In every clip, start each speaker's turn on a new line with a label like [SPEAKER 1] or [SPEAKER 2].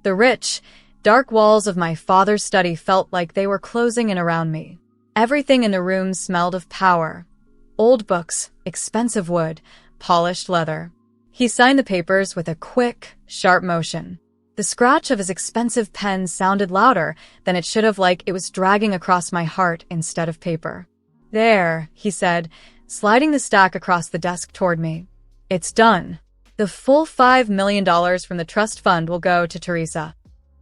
[SPEAKER 1] The rich, dark walls of my father's study felt like they were closing in around me. Everything in the room smelled of power. Old books, expensive wood, polished leather. He signed the papers with a quick, sharp motion. The scratch of his expensive pen sounded louder than it should have, like it was dragging across my heart instead of paper. "There," he said, sliding the stack across the desk toward me. "It's done. The full $5 million from the trust fund will go to Teresa."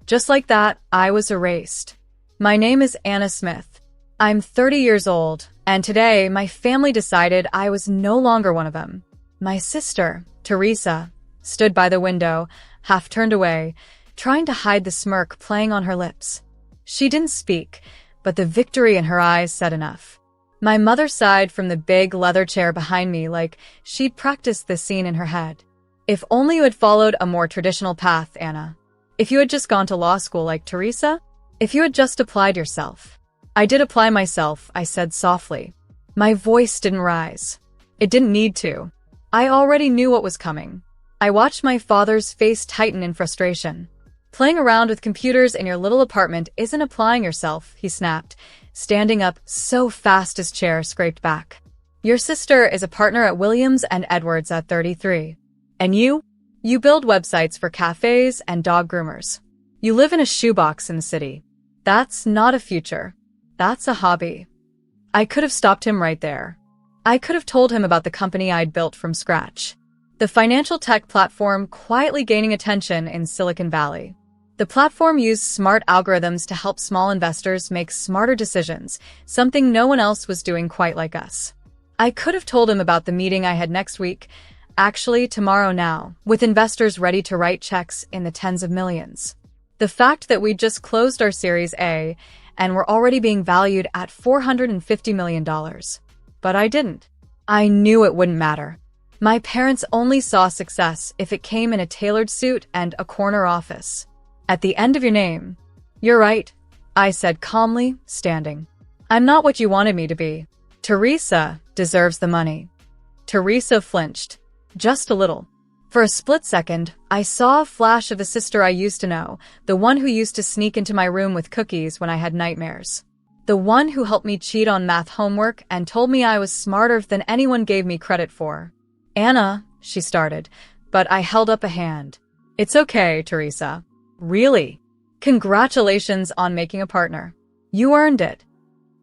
[SPEAKER 1] Just like that, I was erased. My name is Anna Smith. I'm 30 years old, and today my family decided I was no longer one of them. My sister, Teresa, stood by the window, half turned away, trying to hide the smirk playing on her lips. She didn't speak, but the victory in her eyes said enough. My mother sighed from the big leather chair behind me like she'd practiced this scene in her head. "If only you had followed a more traditional path, Anna. If you had just gone to law school like Teresa. If you had just applied yourself." "I did apply myself," I said softly. My voice didn't rise. It didn't need to. I already knew what was coming. I watched my father's face tighten in frustration. "Playing around with computers in your little apartment isn't applying yourself," he snapped, standing up so fast his chair scraped back. "Your sister is a partner at Williams & Edwards at 33. And you? You build websites for cafes and dog groomers. You live in a shoebox in the city. That's not a future. That's a hobby." I could have stopped him right there. I could have told him about the company I'd built from scratch. The financial tech platform quietly gaining attention in Silicon Valley. The platform used smart algorithms to help small investors make smarter decisions, something no one else was doing quite like us. I could have told him about the meeting I had next week, actually tomorrow now, with investors ready to write checks in the tens of millions. The fact that we'd just closed our Series A and were already being valued at $450 million. But I didn't. I knew it wouldn't matter. My parents only saw success if it came in a tailored suit and a corner office. "At the end of your name." "You're right," I said calmly, standing. "I'm not what you wanted me to be. Teresa deserves the money." Teresa flinched. Just a little. For a split second, I saw a flash of the sister I used to know, the one who used to sneak into my room with cookies when I had nightmares. The one who helped me cheat on math homework and told me I was smarter than anyone gave me credit for. "Anna," she started, but I held up a hand. "It's okay, Teresa." "Really? Congratulations on making a partner. You earned it."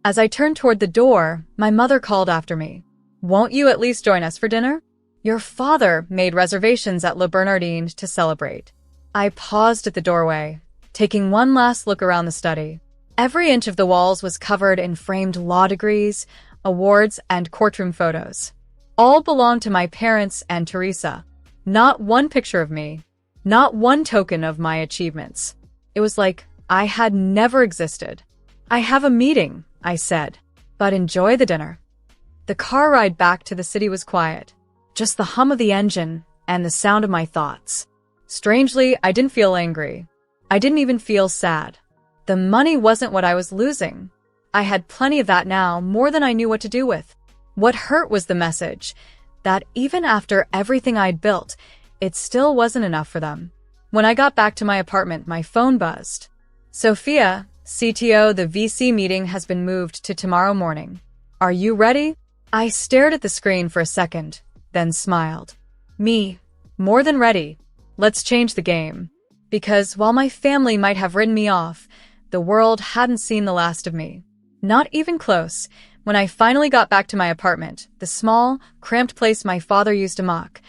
[SPEAKER 1] As I turned toward the door, my mother called after me. "Won't you at least join us for dinner? Your father made reservations at Le Bernardine to celebrate." I paused at the doorway, taking one last look around the study. Every inch of the walls was covered in framed law degrees, awards, and courtroom photos. All belonged to my parents and Teresa. Not one picture of me. Not one token of my achievements. It was like I had never existed. "I have a meeting," I said, "but enjoy the dinner." The car ride back to the city was quiet. Just the hum of the engine and the sound of my thoughts. Strangely, I didn't feel angry. I didn't even feel sad. The money wasn't what I was losing. I had plenty of that now, more than I knew what to do with. What hurt was the message that even after everything I'd built, it still wasn't enough for them. When I got back to my apartment, my phone buzzed. "Sophia, CTO, the VC meeting has been moved to tomorrow morning. Are you ready?" I stared at the screen for a second, then smiled. "Me, more than ready. Let's change the game." Because while my family might have written me off, the world hadn't seen the last of me. Not even close. When I finally got back to my apartment, the small, cramped place my father used to mock,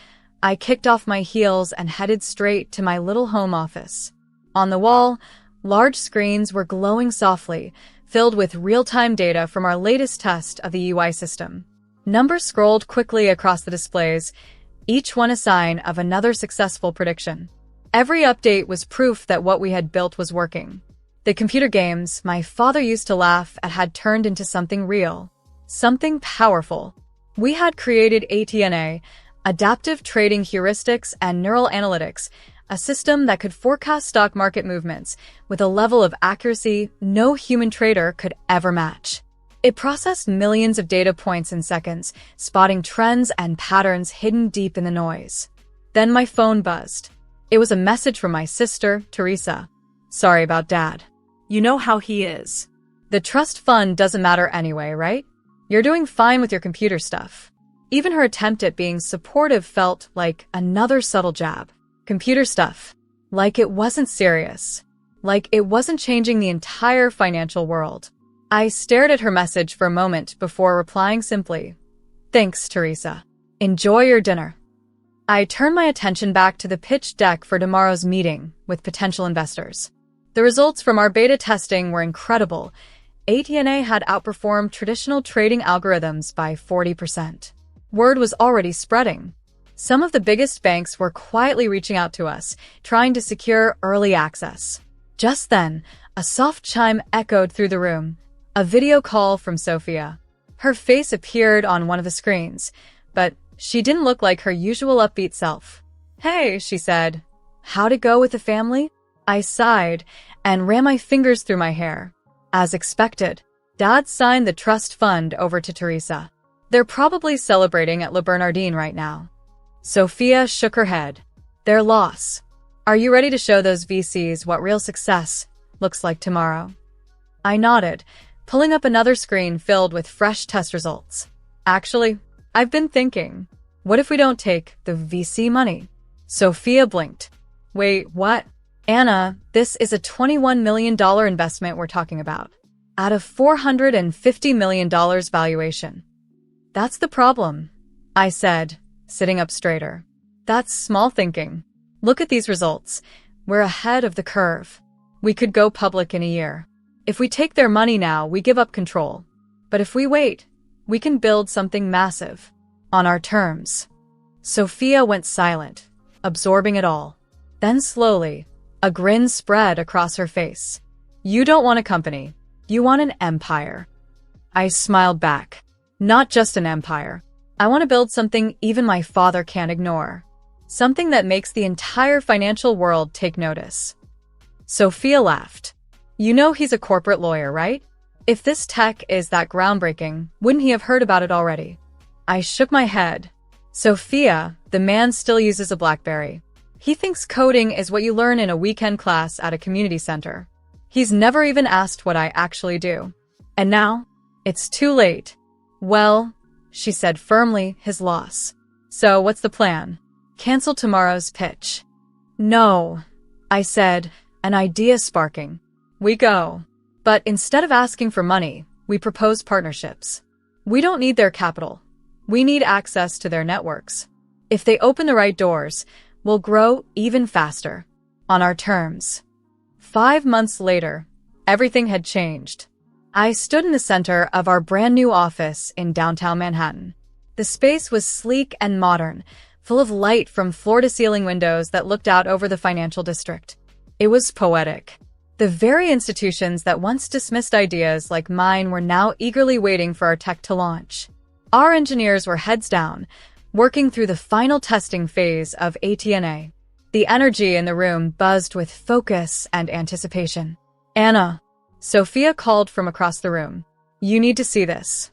[SPEAKER 1] I kicked off my heels and headed straight to my little home office. On the wall, large screens were glowing softly, filled with real-time data from our latest test of the UI system. Numbers scrolled quickly across the displays, each one a sign of another successful prediction. Every update was proof that what we had built was working. The computer games my father used to laugh at had turned into something real, something powerful. We had created ATNA, Adaptive Trading Heuristics and Neural Analytics, a system that could forecast stock market movements with a level of accuracy no human trader could ever match. It processed millions of data points in seconds, spotting trends and patterns hidden deep in the noise. Then my phone buzzed. It was a message from my sister, Teresa. Sorry about Dad.
[SPEAKER 2] You know how he is.
[SPEAKER 1] The trust fund doesn't matter anyway, right? You're doing fine with your computer stuff. Even her attempt at being supportive felt like another subtle jab. Computer stuff. Like it wasn't serious. Like it wasn't changing the entire financial world. I stared at her message for a moment before replying simply, "Thanks, Teresa. Enjoy your dinner." I turned my attention back to the pitch deck for tomorrow's meeting with potential investors. The results from our beta testing were incredible. ATNA had outperformed traditional trading algorithms by 40%. Word was already spreading. Some of the biggest banks were quietly reaching out to us, trying to secure early access. Just then, a soft chime echoed through the room, a video call from Sophia. Her face appeared on one of the screens, but she didn't look like her usual upbeat self. "Hey," she said. "How'd it go with the family?" I sighed and ran my fingers through my hair. As expected, Dad signed the trust fund over to Teresa. They're probably celebrating at Bernardine right now. Sophia shook her head. Their loss. Are you ready to show those VCs what real success looks like tomorrow? I nodded, pulling up another screen filled with fresh test results. Actually, I've been thinking, what if we don't take the VC money? Sophia blinked. Wait, what? Anna, this is a $21 million investment we're talking about. At a $450 million valuation. That's the problem, I said, sitting up straighter. That's small thinking. Look at these results. We're ahead of the curve. We could go public in a year. If we take their money now, we give up control. But if we wait, we can build something massive. On our terms. Sophia went silent, absorbing it all. Then slowly, a grin spread across her face. You don't want a company. You want an empire. I smiled back. Not just an empire. I want to build something even my father can't ignore. Something that makes the entire financial world take notice. Sophia laughed. You know he's a corporate lawyer, right? If this tech is that groundbreaking, wouldn't he have heard about it already? I shook my head. Sophia, the man still uses a BlackBerry. He thinks coding is what you learn in a weekend class at a community center. He's never even asked what I actually do. And now, it's too late. Well, she said firmly, his loss. So what's the plan? Cancel tomorrow's pitch. No, I said, an idea sparking. We go. But instead of asking for money, we propose partnerships. We don't need their capital. We need access to their networks. If they open the right doors, we'll grow even faster. On our terms. 5 months later, everything had changed. I stood in the center of our brand new office in downtown Manhattan. The space was sleek and modern, full of light from floor-to-ceiling windows that looked out over the financial district. It was poetic. The very institutions that once dismissed ideas like mine were now eagerly waiting for our tech to launch. Our engineers were heads down, working through the final testing phase of ATNA. The energy in the room buzzed with focus and anticipation. Anna, Sophia called from across the room. You need to see this.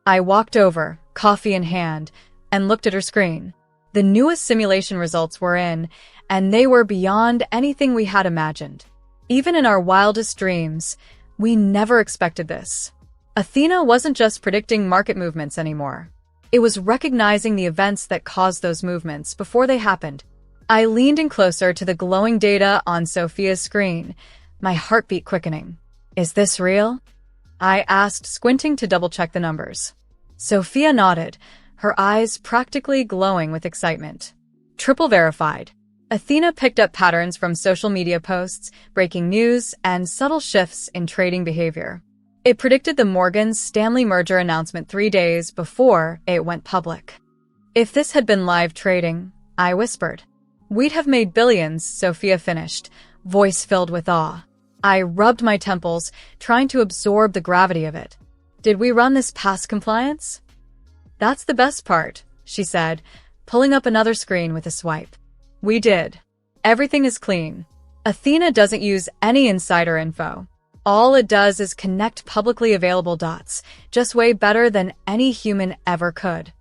[SPEAKER 1] I walked over, coffee in hand, and looked at her screen. The newest simulation results were in, and they were beyond anything we had imagined. Even in our wildest dreams, we never expected this. Athena wasn't just predicting market movements anymore. It was recognizing the events that caused those movements before they happened. I leaned in closer to the glowing data on Sophia's screen, my heartbeat quickening. Is this real? I asked, squinting to double-check the numbers. Sophia nodded, her eyes practically glowing with excitement. Triple verified. Athena picked up patterns from social media posts, breaking news, and subtle shifts in trading behavior. It predicted the Morgan Stanley merger announcement 3 days before it went public. If this had been live trading, I whispered. We'd have made billions, Sophia finished, voice filled with awe. I rubbed my temples, trying to absorb the gravity of it. Did we run this past compliance? That's the best part, she said, pulling up another screen with a swipe. We did. Everything is clean. Athena doesn't use any insider info. All it does is connect publicly available dots, just way better than any human ever could.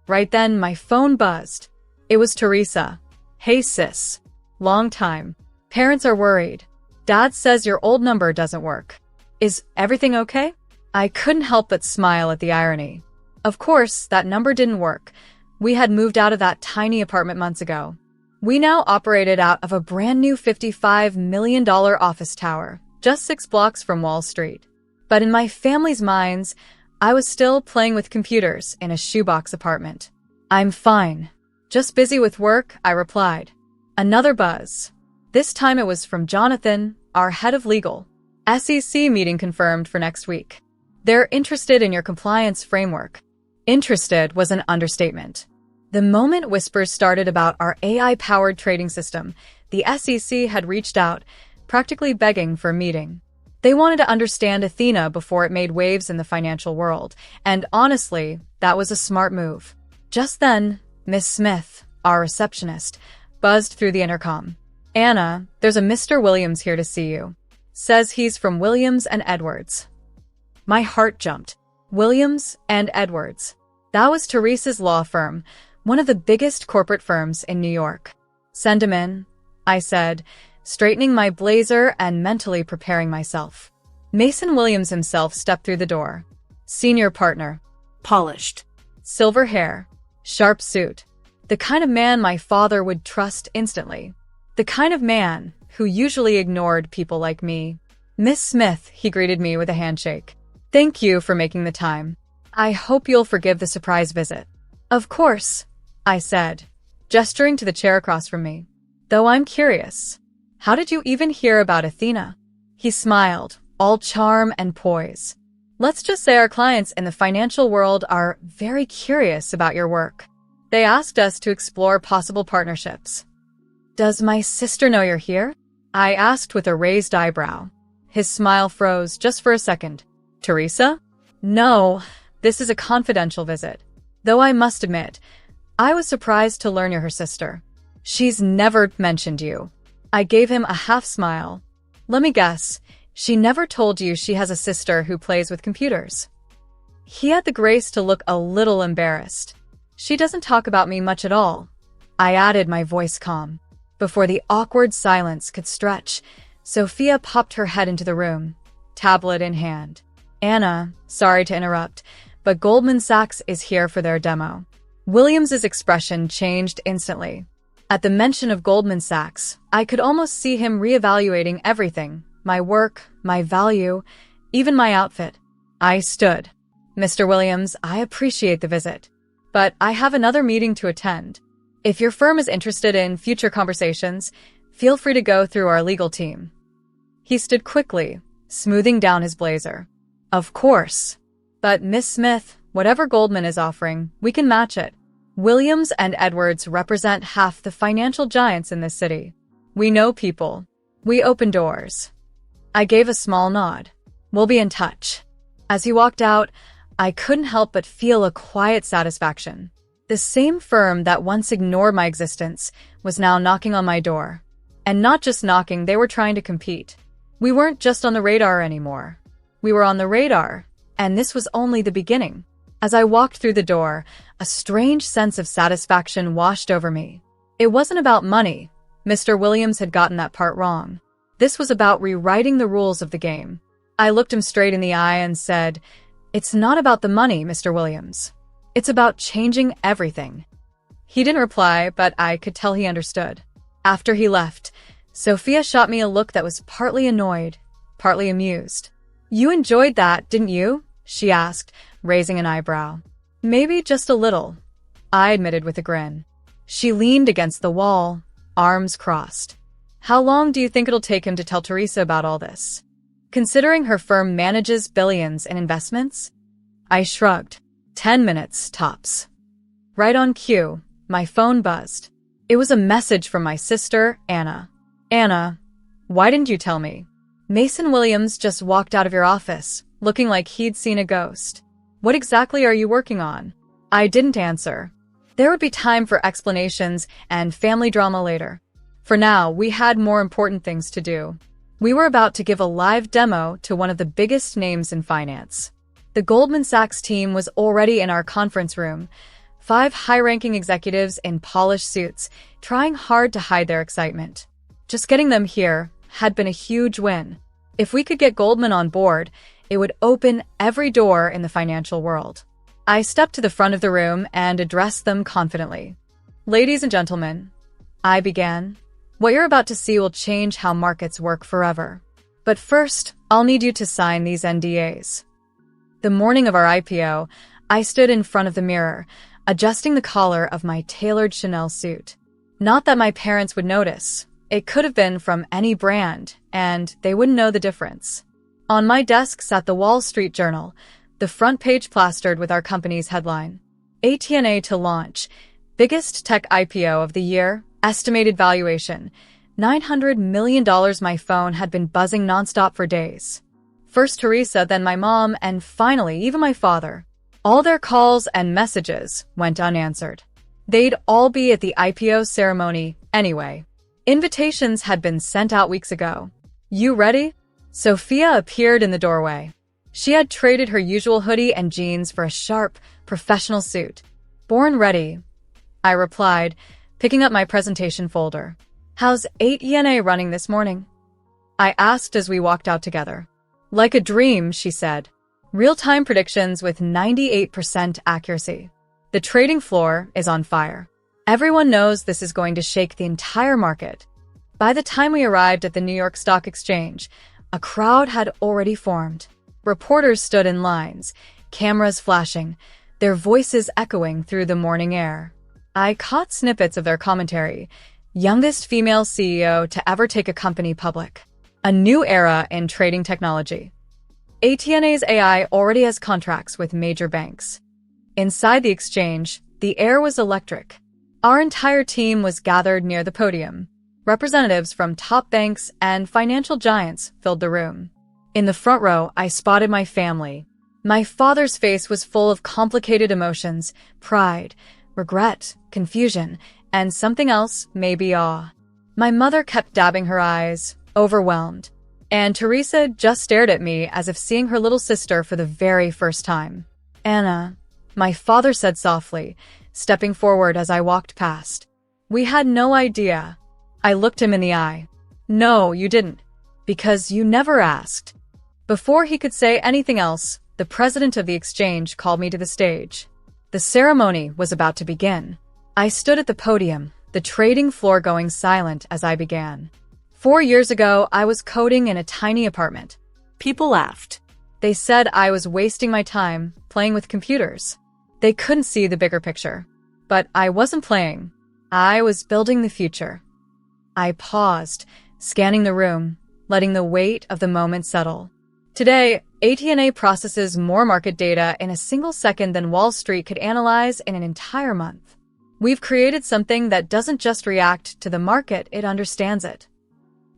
[SPEAKER 1] Right then, my phone buzzed. It was Teresa. Hey sis. Long time. Parents are worried. Dad says your old number doesn't work. Is everything okay? I couldn't help but smile at the irony. Of course, that number didn't work. We had moved out of that tiny apartment months ago. We now operated out of a brand new $55 million office tower, just 6 blocks from Wall Street. But in my family's minds, I was still playing with computers in a shoebox apartment. I'm fine. Just busy with work, I replied. Another buzz. This time it was from Jonathan, our head of legal. SEC meeting confirmed for next week. They're interested in your compliance framework. Interested was an understatement. The moment whispers started about our AI-powered trading system, the SEC had reached out, practically begging for a meeting. They wanted to understand Athena before it made waves in the financial world, and honestly, that was a smart move. Just then, Miss Smith, our receptionist, buzzed through the intercom. Anna, there's a Mr. Williams here to see you. Says he's from Williams and Edwards. My heart jumped. Williams and Edwards. That was Teresa's law firm, one of the biggest corporate firms in New York. Send him in, I said, straightening my blazer and mentally preparing myself. Mason Williams himself stepped through the door. Senior partner.
[SPEAKER 2] Polished.
[SPEAKER 1] Silver hair. Sharp suit. The kind of man my father would trust instantly. The kind of man who usually ignored people like me. Miss Smith, he greeted me with a handshake. Thank you for making the time. I hope you'll forgive the surprise visit. Of course, I said, gesturing to the chair across from me. Though I'm curious. How did you even hear about Athena? He smiled, all charm and poise. Let's just say our clients in the financial world are very curious about your work. They asked us to explore possible partnerships. Does my sister know you're here? I asked with a raised eyebrow. His smile froze just for a second. Teresa? No, this is a confidential visit. Though I must admit, I was surprised to learn you're her sister. She's never mentioned you. I gave him a half smile. Let me guess, she never told you she has a sister who plays with computers. He had the grace to look a little embarrassed. She doesn't talk about me much at all. I added, my voice calm. Before the awkward silence could stretch, Sophia popped her head into the room, tablet in hand. Anna, sorry to interrupt, but Goldman Sachs is here for their demo. Williams's expression changed instantly. At the mention of Goldman Sachs, I could almost see him reevaluating everything, my work, my value, even my outfit. I stood. Mr. Williams, I appreciate the visit, but I have another meeting to attend. If your firm is interested in future conversations, feel free to go through our legal team. He stood quickly, smoothing down his blazer. Of course. But Miss Smith, whatever Goldman is offering, we can match it. Williams and Edwards represent half the financial giants in this city. We know people. We open doors. I gave a small nod. We'll be in touch. As he walked out, I couldn't help but feel a quiet satisfaction. The same firm that once ignored my existence was now knocking on my door. And not just knocking, they were trying to compete. We weren't just on the radar anymore. We were on the radar, and this was only the beginning. As I walked through the door, a strange sense of satisfaction washed over me. It wasn't about money. Mr. Williams had gotten that part wrong. This was about rewriting the rules of the game. I looked him straight in the eye and said, "It's not about the money, Mr. Williams. It's about changing everything." He didn't reply, but I could tell he understood. After he left, Sophia shot me a look that was partly annoyed, partly amused. "You enjoyed that, didn't you?" she asked, raising an eyebrow. "Maybe just a little," I admitted with a grin. She leaned against the wall, arms crossed. "How long do you think it'll take him to tell Teresa about all this? Considering her firm manages billions in investments?" I shrugged. 10 minutes, tops. Right on cue, my phone buzzed. It was a message from my sister, Anna. "Anna, why didn't you tell me? Mason Williams just walked out of your office, looking like he'd seen a ghost. What exactly are you working on?" I didn't answer. There would be time for explanations and family drama later. For now, we had more important things to do. We were about to give a live demo to one of the biggest names in finance. The Goldman Sachs team was already in our conference room, 5 high-ranking executives in polished suits, trying hard to hide their excitement. Just getting them here had been a huge win. If we could get Goldman on board, it would open every door in the financial world. I stepped to the front of the room and addressed them confidently. "Ladies and gentlemen," I began, "what you're about to see will change how markets work forever. But first, I'll need you to sign these NDAs." The morning of our IPO, I stood in front of the mirror, adjusting the collar of my tailored Chanel suit. Not that my parents would notice. It could have been from any brand, and they wouldn't know the difference. On my desk sat the Wall Street Journal, the front page plastered with our company's headline. ATNA to launch. Biggest tech IPO of the year. Estimated valuation. $900 million. My phone had been buzzing nonstop for days. First Teresa, then my mom, and finally even my father. All their calls and messages went unanswered. They'd all be at the IPO ceremony anyway. Invitations had been sent out weeks ago. "You ready?" Sophia appeared in the doorway. She had traded her usual hoodie and jeans for a sharp, professional suit. "Born ready," I replied, picking up my presentation folder. "How's ATNA running this morning?" I asked as we walked out together. "Like a dream," she said. "Real-time predictions with 98% accuracy. The trading floor is on fire. Everyone knows this is going to shake the entire market." By the time we arrived at the New York Stock Exchange, a crowd had already formed. Reporters stood in lines, cameras flashing, their voices echoing through the morning air. I caught snippets of their commentary. Youngest female CEO to ever take a company public. A new era in trading technology. ATNA's AI already has contracts with major banks. Inside the exchange, the air was electric. Our entire team was gathered near the podium. Representatives from top banks and financial giants filled the room. In the front row, I spotted my family. My father's face was full of complicated emotions, pride, regret, confusion, and something else, maybe awe. My mother kept dabbing her eyes, overwhelmed. And Teresa just stared at me as if seeing her little sister for the very first time. "Anna," my father said softly, stepping forward as I walked past. "We had no idea." I looked him in the eye. "No, you didn't. Because you never asked." Before he could say anything else, the president of the exchange called me to the stage. The ceremony was about to begin. I stood at the podium, the trading floor going silent as I began. 4 years ago, I was coding in a tiny apartment.
[SPEAKER 2] People laughed.
[SPEAKER 1] They said I was wasting my time playing with computers. They couldn't see the bigger picture. But I wasn't playing. I was building the future. I paused, scanning the room, letting the weight of the moment settle. Today, ATNA processes more market data in a single second than Wall Street could analyze in an entire month. We've created something that doesn't just react to the market, it understands it.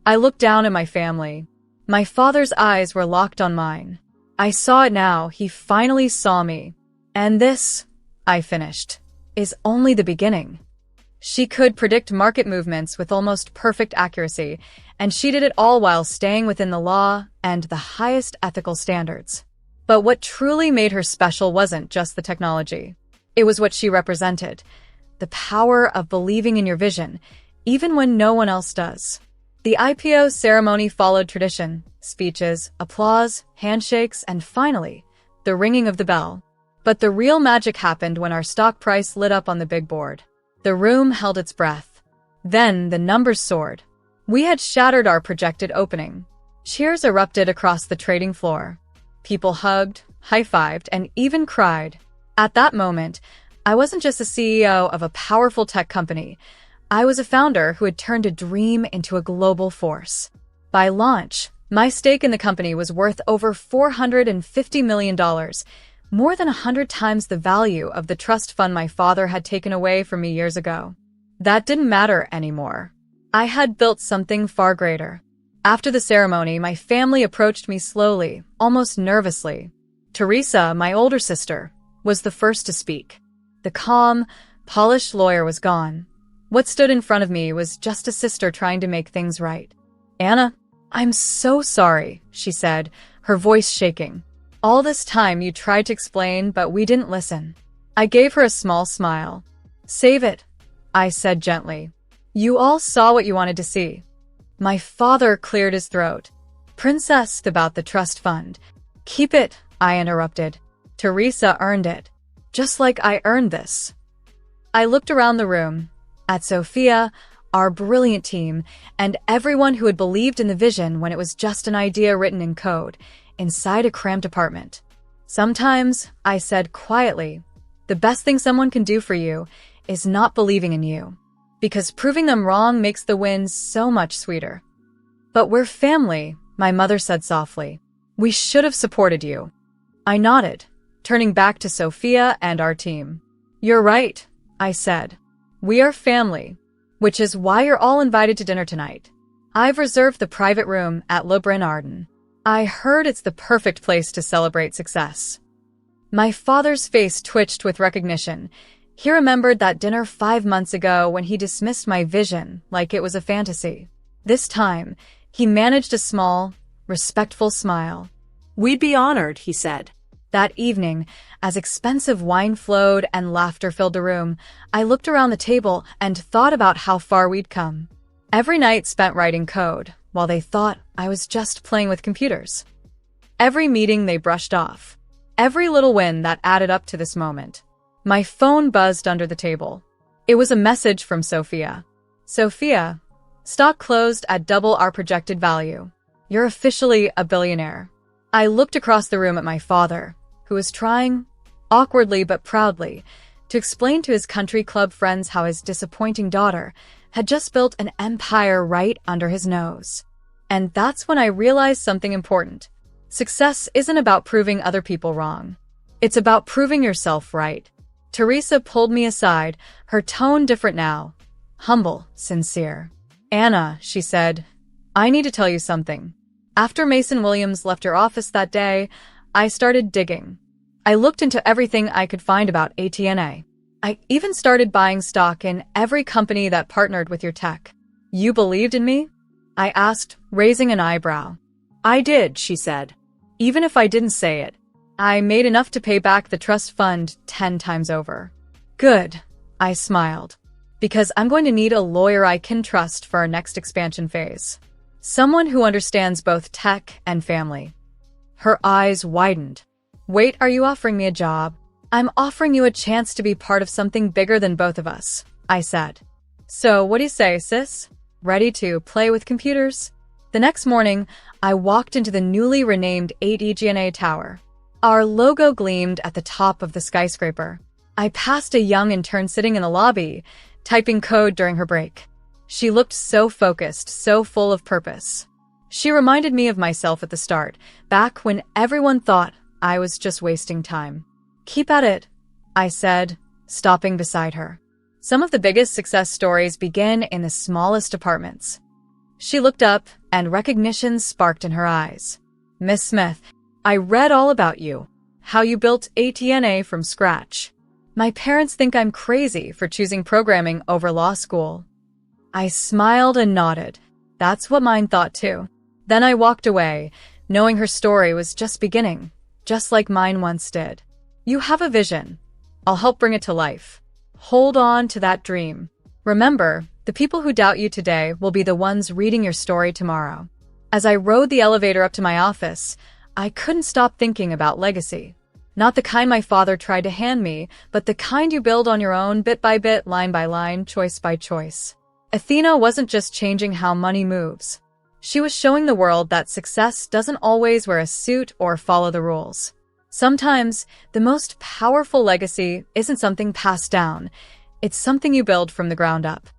[SPEAKER 1] I looked down at my family. My father's eyes were locked on mine. I saw it now. He finally saw me. "And this," I finished, "is only the beginning." She could predict market movements with almost perfect accuracy, and she did it all while staying within the law and the highest ethical standards. But what truly made her special wasn't just the technology. It was what she represented. The power of believing in your vision, even when no one else does. The IPO ceremony followed tradition, speeches, applause, handshakes, and finally, the ringing of the bell. But the real magic happened when our stock price lit up on the big board. The room held its breath. Then the numbers soared. We had shattered our projected opening. Cheers erupted across the trading floor. People hugged, high-fived, and even cried. At that moment, I wasn't just a CEO of a powerful tech company. I was a founder who had turned a dream into a global force. By launch, my stake in the company was worth over $450 million, more than 100 times the value of the trust fund my father had taken away from me years ago. That didn't matter anymore. I had built something far greater. After the ceremony, my family approached me slowly, almost nervously. Teresa, my older sister, was the first to speak. The calm, polished lawyer was gone. What stood in front of me was just a sister trying to make things right. "Anna, I'm so sorry," she said, her voice shaking. "All this time you tried to explain, but we didn't listen. I gave her a small smile. Save it, I said gently. You all saw what you wanted to see. My father cleared his throat. Princess, about the trust fund. Keep it, I interrupted. Teresa earned it. Just like I earned this. I looked around the room, at Sophia, our brilliant team, and everyone who had believed in the vision when it was just an idea written in code, inside a cramped apartment. Sometimes, I said quietly, the best thing someone can do for you is not believing in you, because proving them wrong makes the wins so much sweeter. But we're family, my mother said softly. We should have supported you. I nodded, turning back to Sophia and our team. You're right, I said. We are family, which is why you're all invited to dinner tonight. I've reserved the private room at Le Bernardine. I heard it's the perfect place to celebrate success. My father's face twitched with recognition. He remembered that dinner 5 months ago when he dismissed my vision like it was a fantasy. This time, he managed a small, respectful smile.
[SPEAKER 2] We'd be honored, he said.
[SPEAKER 1] That evening, as expensive wine flowed and laughter filled the room, I looked around the table and thought about how far we'd come. Every night spent writing code, while they thought I was just playing with computers. Every meeting they brushed off. Every little win that added up to this moment. My phone buzzed under the table. It was a message from Sophia. Sophia, stock closed at double our projected value. You're officially a billionaire. I looked across the room at my father, who was trying, awkwardly but proudly, to explain to his country club friends how his disappointing daughter had just built an empire right under his nose. And that's when I realized something important. Success isn't about proving other people wrong. It's about proving yourself right. Teresa pulled me aside, her tone different now. Humble, sincere. Anna, she said, I need to tell you something. After Mason Williams left your office that day, I started digging. I looked into everything I could find about ATNA. I even started buying stock in every company that partnered with your tech. You believed in me? I asked, raising an eyebrow. I did, she said. Even if I didn't say it, I made enough to pay back the trust fund 10 times over. Good, I smiled. Because I'm going to need a lawyer I can trust for our next expansion phase. Someone who understands both tech and family. Her eyes widened. Wait, are you offering me a job? I'm offering you a chance to be part of something bigger than both of us, I said. So what do you say, sis? Ready to play with computers? The next morning, I walked into the newly renamed ATNA tower. Our logo gleamed at the top of the skyscraper. I passed a young intern sitting in the lobby, typing code during her break. She looked so focused, so full of purpose. She reminded me of myself at the start, back when everyone thought I was just wasting time. Keep at it, I said, stopping beside her. Some of the biggest success stories begin in the smallest apartments. She looked up, and recognition sparked in her eyes. Miss Smith, I read all about you, how you built ATNA from scratch. My parents think I'm crazy for choosing programming over law school. I smiled and nodded. That's what mine thought too. Then I walked away, knowing her story was just beginning, just like mine once did. You have a vision. I'll help bring it to life. Hold on to that dream. Remember, the people who doubt you today will be the ones reading your story tomorrow. As I rode the elevator up to my office, I couldn't stop thinking about legacy. Not the kind my father tried to hand me, but the kind you build on your own, bit by bit, line by line, choice by choice. Athena wasn't just changing how money moves. She was showing the world that success doesn't always wear a suit or follow the rules. Sometimes, the most powerful legacy isn't something passed down. It's something you build from the ground up.